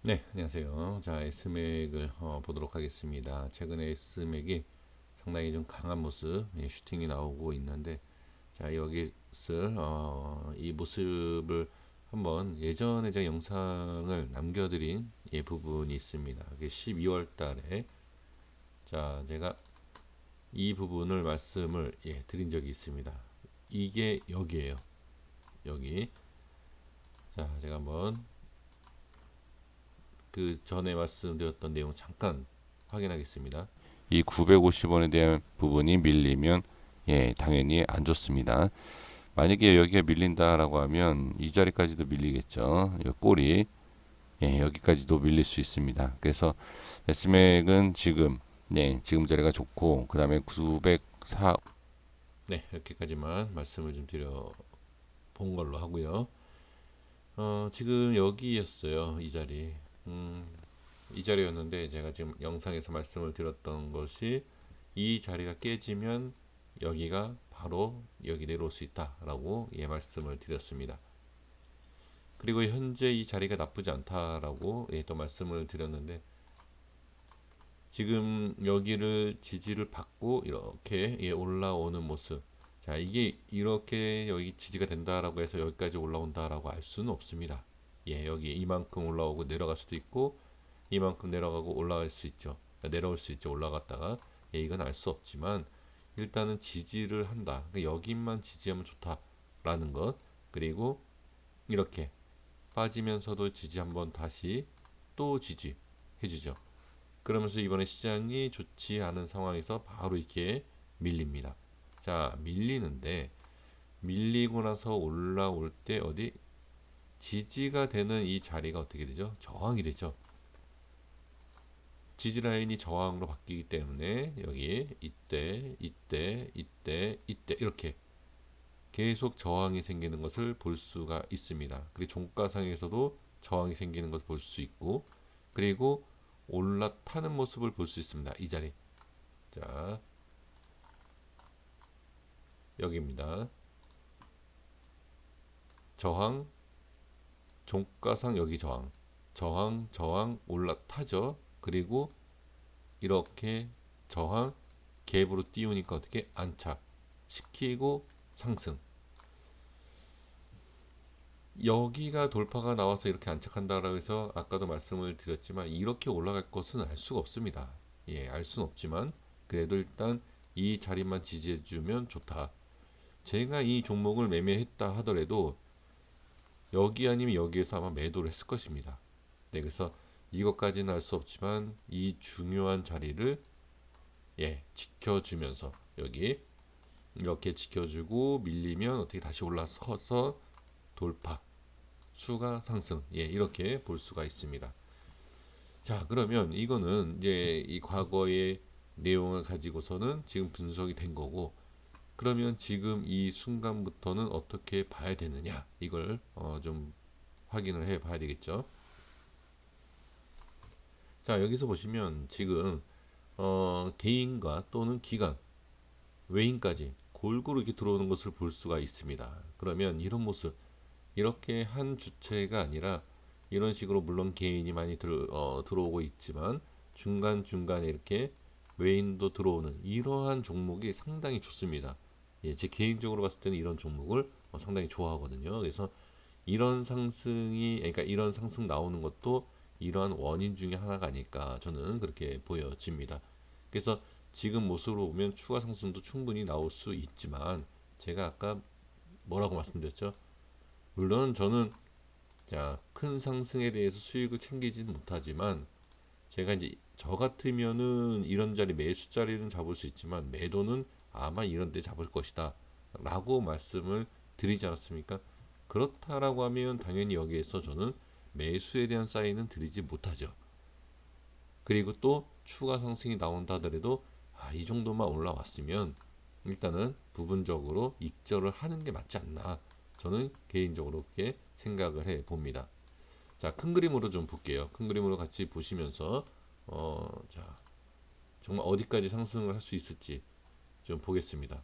네, 안녕하세요. 자, S맥을 보도록 하겠습니다. 최근에 S맥이 상당히 좀 강한 모습, 슈팅이 나오고 있는데, 자, 여기서 이 모습을 한번 예전에 제가 영상을 남겨드린 부분이 있습니다. 그게 12월 달에 자, 제가 이 부분을 말씀을 드린 적이 있습니다. 이게 여기에요. 여기. 자, 제가 한번 그 전에 말씀드렸던 내용 잠깐 확인하겠습니다. 이 950원에 대한 부분이 밀리면 당연히 안 좋습니다. 만약에 여기가 밀린다라고 하면 이 자리까지도 밀리겠죠. 이 꼬리 여기까지도 밀릴 수 있습니다. 그래서 S맥은 지금 자리가 좋고 그 다음에 904 이렇게까지만 말씀을 좀 드려 본 걸로 하고요. 지금 여기였어요. 이 자리. 이 자리였는데 제가 지금 영상에서 말씀을 드렸던 것이 이 자리가 깨지면 여기가 바로 여기 내려올 수 있다라고 말씀을 드렸습니다. 그리고 현재 이 자리가 나쁘지 않다라고 또 말씀을 드렸는데 지금 여기를 지지를 받고 이렇게 올라오는 모습. 자, 이게 이렇게 여기 지지가 된다라고 해서 여기까지 올라온다라고 알 수는 없습니다. 여기 이만큼 올라오고 내려갈 수도 있고 이만큼 내려가고 올라갈 수 있죠. 내려올 수 있죠. 올라갔다가 이건 알 수 없지만 일단은 지지를 한다. 그러니까 여기만 지지하면 좋다라는 것. 그리고 이렇게 빠지면서도 지지 한번 다시 또 지지 해주죠. 그러면서 이번에 시장이 좋지 않은 상황에서 바로 이렇게 밀립니다. 자, 밀리는데 밀리고 나서 올라올 때 어디 지지가 되는 이 자리가 어떻게 되죠? 저항이 되죠. 지지 라인이 저항으로 바뀌기 때문에 여기 이때 이렇게 계속 저항이 생기는 것을 볼 수가 있습니다. 그리고 종가상에서도 저항이 생기는 것을 볼 수 있고 그리고 올라타는 모습을 볼 수 있습니다. 이 자리. 자, 여기입니다. 저항, 종가상 여기 저항 올라타죠. 그리고 이렇게 저항 갭으로 띄우니까 어떻게 안착 시키고 상승. 여기가 돌파가 나와서 이렇게 안착한다라고 해서 아까도 말씀을 드렸지만 이렇게 올라갈 것은 알 수가 없습니다. 알 수는 없지만 그래도 일단 이 자리만 지지해 주면 좋다. 제가 이 종목을 매매했다 하더라도 여기 아니면 여기에서 아마 매도를 했을 것입니다. 네, 그래서 이것까지는 알 수 없지만 이 중요한 자리를 지켜주면서 여기 이렇게 지켜주고 밀리면 어떻게 다시 올라서서 돌파 추가 상승 이렇게 볼 수가 있습니다. 자, 그러면 이거는 이제 이 과거의 내용을 가지고서는 지금 분석이 된 거고 그러면 지금 이 순간부터는 어떻게 봐야 되느냐 이걸 좀 확인을 해 봐야 되겠죠. 자, 여기서 보시면 지금 개인과 또는 기관 외인까지 골고루 이렇게 들어오는 것을 볼 수가 있습니다. 그러면 이런 모습 이렇게 한 주체가 아니라 이런 식으로 물론 개인이 많이 들어오고 있지만 중간중간에 이렇게 외인도 들어오는 이러한 종목이 상당히 좋습니다. 제 개인적으로 봤을 때는 이런 종목을 상당히 좋아하거든요. 그래서 이런 상승이 그러니까 이런 상승 나오는 것도 이러한 원인 중에 하나가 아닐까 저는 그렇게 보여집니다. 그래서 지금 모습으로 보면 추가 상승도 충분히 나올 수 있지만 제가 아까 뭐라고 말씀드렸죠? 물론 저는 큰 상승에 대해서 수익을 챙기지는 못하지만 제가 이제 저 같으면은 이런 자리 매수 자리는 잡을 수 있지만 매도는 아마 이런 데 잡을 것이다 라고 말씀을 드리지 않았습니까? 그렇다라고 하면 당연히 여기에서 저는 매수에 대한 사인은 드리지 못하죠. 그리고 또 추가 상승이 나온다 하더라도 이 정도만 올라왔으면 일단은 부분적으로 익절을 하는 게 맞지 않나 저는 개인적으로 그렇게 생각을 해 봅니다. 자, 큰 그림으로 좀 볼게요. 큰 그림으로 같이 보시면서 자, 정말 어디까지 상승을 할 수 있을지 좀 보겠습니다.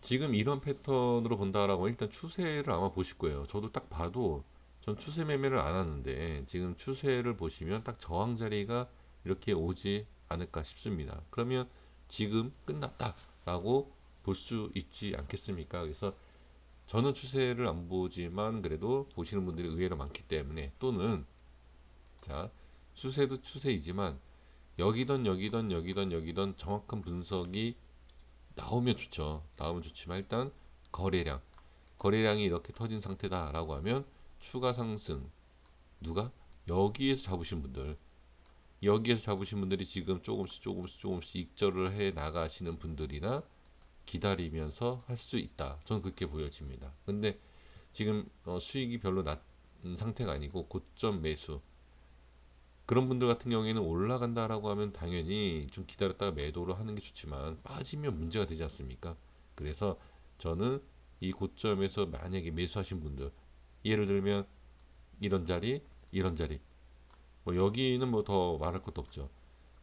지금 이런 패턴으로 본다라고 일단 추세를 아마 보실 거예요. 저도 딱 봐도 전 추세 매매를 안 하는데 지금 추세를 보시면 딱 저항 자리가 이렇게 오지 않을까 싶습니다. 그러면 지금 끝났다라고 볼 수 있지 않겠습니까? 그래서 저는 추세를 안 보지만 그래도 보시는 분들이 의외로 많기 때문에, 또는 자, 추세도 추세이지만 여기던 정확한 분석이 나오면 좋죠. 나오면 좋지만 일단 거래량, 거래량이 이렇게 터진 상태다라고 하면 추가 상승, 누가? 여기에서 잡으신 분들, 여기에서 잡으신 분들이 지금 조금씩 익절을 해 나가시는 분들이나 기다리면서 할 수 있다. 저는 그렇게 보여집니다. 근데 지금 수익이 별로 낮은 상태가 아니고 고점 매수, 그런 분들 같은 경우에는 올라간다라고 하면 당연히 좀 기다렸다가 매도를 하는 게 좋지만 빠지면 문제가 되지 않습니까? 그래서 저는 이 고점에서 만약에 매수하신 분들, 예를 들면 이런 자리, 이런 자리, 뭐 여기는 뭐 더 말할 것도 없죠.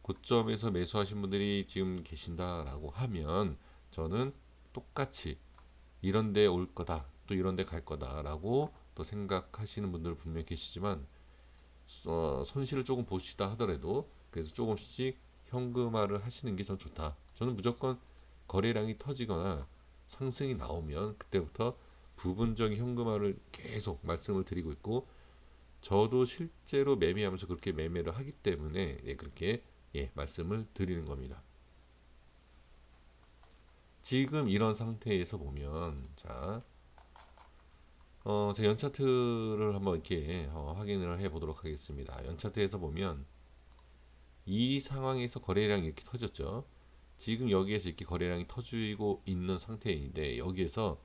고점에서 매수하신 분들이 지금 계신다라고 하면 저는 똑같이 이런 데 올 거다, 또 이런 데 갈 거다라고 또 생각하시는 분들 분명 계시지만, 손실을 조금 보시다 하더라도 그래서 조금씩 현금화를 하시는 게 전 좋다. 저는 무조건 거래량이 터지거나 상승이 나오면 그때부터 부분적인 현금화를 계속 말씀을 드리고 있고, 저도 실제로 매매하면서 그렇게 매매를 하기 때문에 그렇게 말씀을 드리는 겁니다. 지금 이런 상태에서 보면, 자, 제 연차트를 한번 이렇게 확인을 해 보도록 하겠습니다. 연차트에서 보면 이 상황에서 거래량이 이렇게 터졌죠. 지금 여기에서 이렇게 거래량이 터지고 있는 상태인데, 여기에서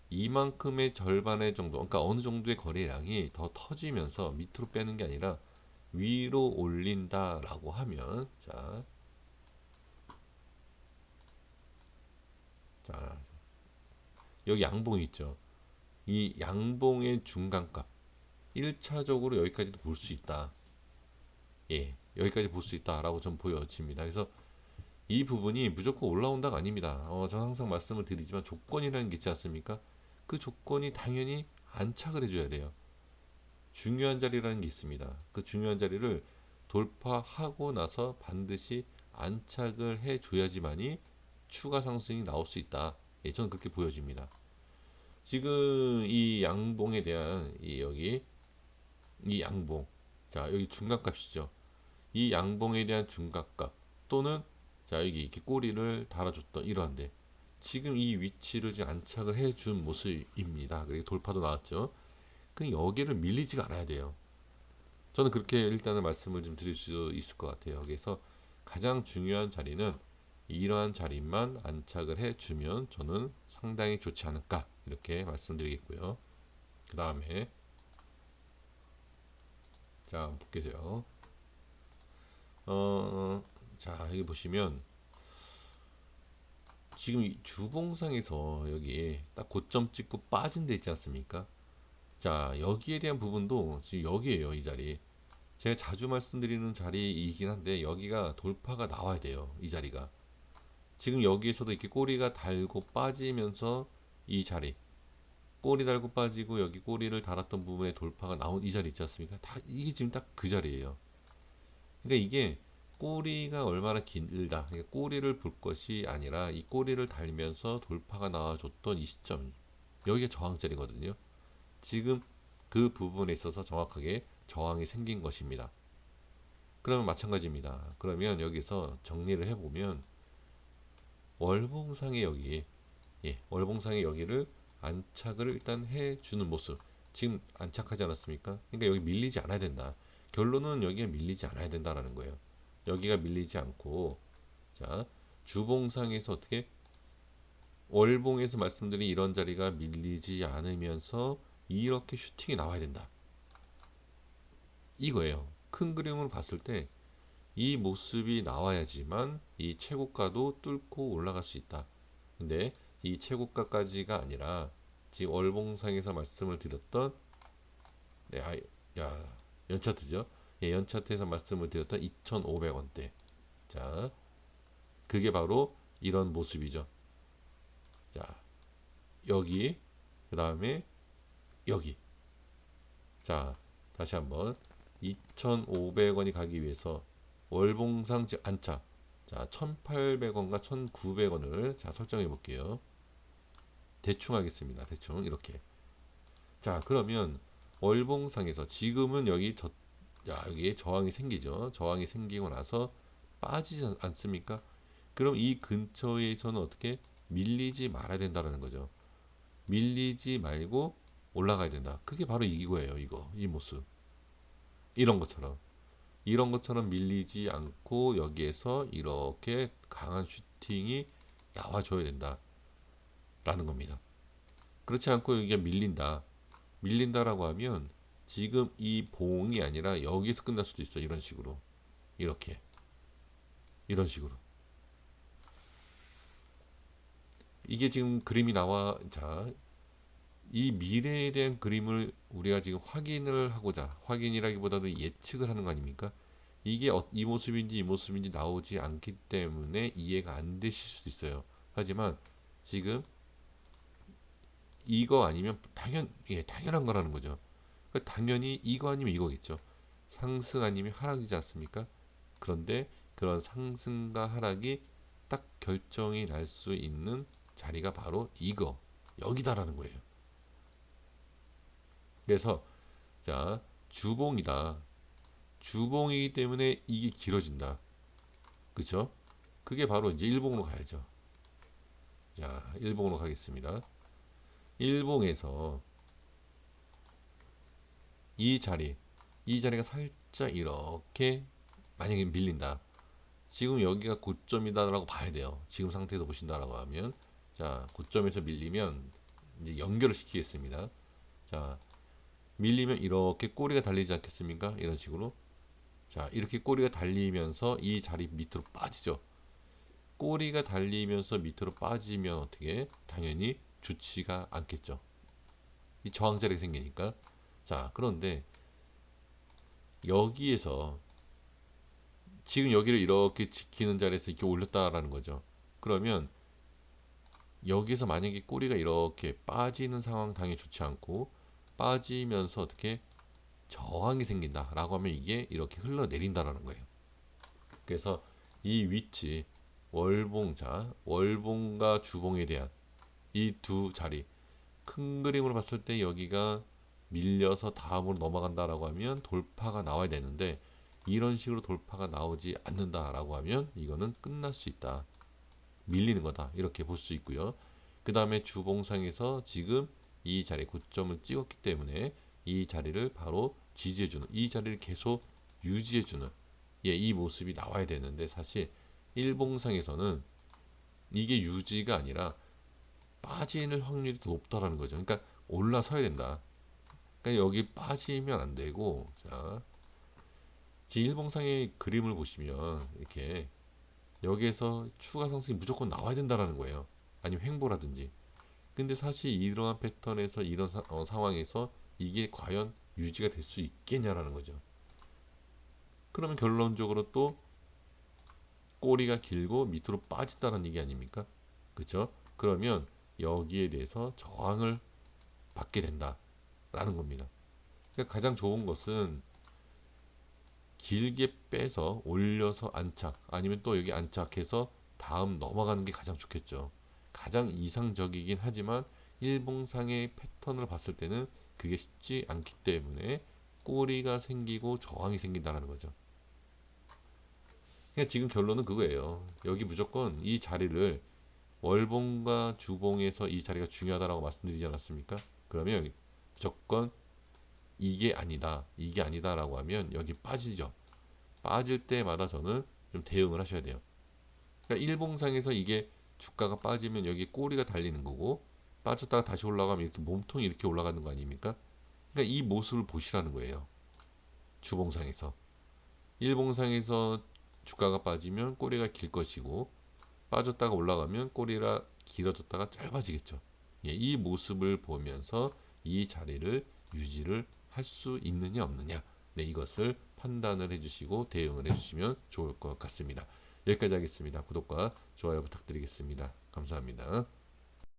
이만큼의 절반의 정도, 그러니까 어느 정도의 거래량이 더 터지면서 밑으로 빼는 게 아니라 위로 올린다라고 하면, 자, 여기 양봉이 있죠. 이 양봉의 중간값 1차적으로 여기까지도 볼 수 있다. 여기까지 볼 수 있다라고 좀 보여집니다. 그래서 이 부분이 무조건 올라온다가 아닙니다. 저는 항상 말씀을 드리지만 조건이라는 게 있지 않습니까? 그 조건이 당연히 안착을 해줘야 돼요. 중요한 자리라는 게 있습니다. 그 중요한 자리를 돌파하고 나서 반드시 안착을 해줘야지만이 추가 상승이 나올 수 있다. 저는 그렇게 보여집니다. 지금 이 양봉에 대한 이 양봉, 자 여기 중간값이죠. 이 양봉에 대한 중간값, 또는 자 여기 이렇게 꼬리를 달아줬던 이러한데 지금 이 위치를 지금 안착을 해준 모습입니다. 그리고 돌파도 나왔죠. 그 여기를 밀리지가 않아야 돼요. 저는 그렇게 일단은 말씀을 좀 드릴 수 있을 것 같아요. 그래서 가장 중요한 자리는 이러한 자리만 안착을 해주면 저는 상당히 좋지 않을까 이렇게 말씀드리겠고요. 그 다음에 자 볼게요. 자 여기 보시면 지금 이 주봉상에서 여기 딱 고점 찍고 빠진 데 있지 않습니까? 자 여기에 대한 부분도 지금 여기에요. 이 자리 제가 자주 말씀드리는 자리이긴 한데 여기가 돌파가 나와야 돼요. 이 자리가 지금 여기에서도 이렇게 꼬리가 달고 빠지면서 이 자리, 꼬리 달고 빠지고 여기 꼬리를 달았던 부분에 돌파가 나온 이 자리 있지 않습니까? 다 이게 지금 딱 그 자리예요. 그러니까 이게 꼬리가 얼마나 길다, 그러니까 꼬리를 볼 것이 아니라 이 꼬리를 달면서 돌파가 나와줬던 이 시점, 여기가 저항자리거든요. 지금 그 부분에 있어서 정확하게 저항이 생긴 것입니다. 그러면 마찬가지입니다. 그러면 여기서 정리를 해보면 월봉상의 여기, 월봉상의 여기를 안착을 일단 해주는 모습. 지금 안착하지 않았습니까? 그러니까 여기 밀리지 않아야 된다. 결론은 여기가 밀리지 않아야 된다라는 거예요. 여기가 밀리지 않고, 자 주봉상에서 어떻게 월봉에서 말씀드린 이런 자리가 밀리지 않으면서 이렇게 슈팅이 나와야 된다. 이거예요. 큰 그림으로 봤을 때 이 모습이 나와야지만 이 최고가도 뚫고 올라갈 수 있다. 근데 이 최고가까지가 아니라 지금 월봉상에서 말씀을 드렸던 야 연차트죠. 연차트에서 말씀을 드렸던 2,500원대. 자, 그게 바로 이런 모습이죠. 자, 여기, 그 다음에 여기. 자, 다시 한번 2,500원이 가기 위해서 월봉상 즉 안착. 자, 1,800원과 1,900원을 자, 설정해 볼게요. 대충 하겠습니다. 대충 이렇게. 자, 그러면 월봉상에서 지금은 여기에 저항이 생기죠. 저항이 생기고 나서 빠지지 않습니까? 그럼 이 근처에서는 어떻게 밀리지 말아야 된다는 거죠. 밀리지 말고 올라가야 된다. 그게 바로 이거예요. 이 모습. 이런 것처럼 밀리지 않고 여기에서 이렇게 강한 슈팅이 나와줘야 된다라는 겁니다. 그렇지 않고 여기가 밀린다라고 하면 지금 이 봉이 아니라 여기서 끝날 수도 있어. 이런 식으로. 이렇게. 이런 식으로. 이게 지금 그림이 나와. 자, 이 미래에 대한 그림을 우리가 지금 확인이라기보다도 예측을 하는 거 아닙니까? 이게 이 모습인지 이 모습인지 나오지 않기 때문에 이해가 안 되실 수도 있어요. 하지만 지금 이거 아니면 당연한 거라는 거죠. 그러니까 당연히 이거 아니면 이거겠죠. 상승 아니면 하락이지 않습니까? 그런데 그런 상승과 하락이 딱 결정이 날 수 있는 자리가 바로 여기다라는 거예요. 그래서 자, 주봉이다. 주봉이기 때문에 이게 길어진다. 그쵸? 그게 바로 이제 일봉으로 가야죠. 자, 일봉으로 가겠습니다. 일봉에서 이 자리가 살짝 이렇게 만약에 밀린다. 지금 여기가 고점이다라고 봐야 돼요. 지금 상태에서 보신다라고 하면 자, 고점에서 밀리면 이제 연결을 시키겠습니다. 자, 밀리면 이렇게 꼬리가 달리지 않겠습니까? 이런 식으로. 자, 이렇게 꼬리가 달리면서 이 자리 밑으로 빠지죠. 꼬리가 달리면서 밑으로 빠지면 어떻게? 당연히 좋지가 않겠죠. 이 저항자리가 생기니까. 자, 그런데 여기에서 지금 여기를 이렇게 지키는 자리에서 이렇게 올렸다라는 거죠. 그러면 여기서 만약에 꼬리가 이렇게 빠지는 상황 당연히 좋지 않고 빠지면서 어떻게 저항이 생긴다라고 하면 이게 이렇게 흘러내린다라는 거예요. 그래서 이 위치 월봉과 주봉에 대한 이 두 자리 큰 그림으로 봤을 때 여기가 밀려서 다음으로 넘어간다라고 하면 돌파가 나와야 되는데 이런 식으로 돌파가 나오지 않는다라고 하면 이거는 끝날 수 있다. 밀리는 거다. 이렇게 볼 수 있고요. 그 다음에 주봉상에서 지금 이 자리 고점을 찍었기 때문에 이 자리를 바로 지지해주는 이 자리를 계속 유지해주는 이 모습이 나와야 되는데 사실 일봉상에서는 이게 유지가 아니라 빠지는 확률이 더 높다라는 거죠. 그러니까 올라서야 된다. 그러니까 여기 빠지면 안 되고 자, 일봉상의 그림을 보시면 이렇게 여기에서 추가 상승이 무조건 나와야 된다라는 거예요. 아니면 횡보라든지. 근데 사실 이러한 패턴에서 이런 상황에서 이게 과연 유지가 될 수 있겠냐라는 거죠. 그러면 결론적으로 또 꼬리가 길고 밑으로 빠진다는 얘기 아닙니까? 그렇죠? 그러면 여기에 대해서 저항을 받게 된다라는 겁니다. 그러니까 가장 좋은 것은 길게 빼서 올려서 안착 아니면 또 여기 안착해서 다음 넘어가는 게 가장 좋겠죠. 가장 이상적이긴 하지만 일봉상의 패턴을 봤을 때는 그게 쉽지 않기 때문에 꼬리가 생기고 저항이 생긴다는 거죠. 그러니까 지금 결론은 그거예요. 여기 무조건 이 자리를 월봉과 주봉에서 이 자리가 중요하다라고 말씀드리지 않았습니까? 그러면 무조건 이게 아니다라고 하면 여기 빠지죠. 빠질 때마다 저는 좀 대응을 하셔야 돼요. 그러니까 일봉상에서 이게 주가가 빠지면 여기 꼬리가 달리는 거고 빠졌다가 다시 올라가면 이렇게 몸통이 이렇게 올라가는 거 아닙니까? 그러니까 이 모습을 보시라는 거예요. 주봉상에서. 일봉상에서 주가가 빠지면 꼬리가 길 것이고 빠졌다가 올라가면 꼬리가 길어졌다가 짧아지겠죠. 이 모습을 보면서 이 자리를 유지를 할 수 있느냐 없느냐 이것을 판단을 해주시고 대응을 해주시면 좋을 것 같습니다. 여기까지 하겠습니다. 구독과 좋아요 부탁드리겠습니다. 감사합니다.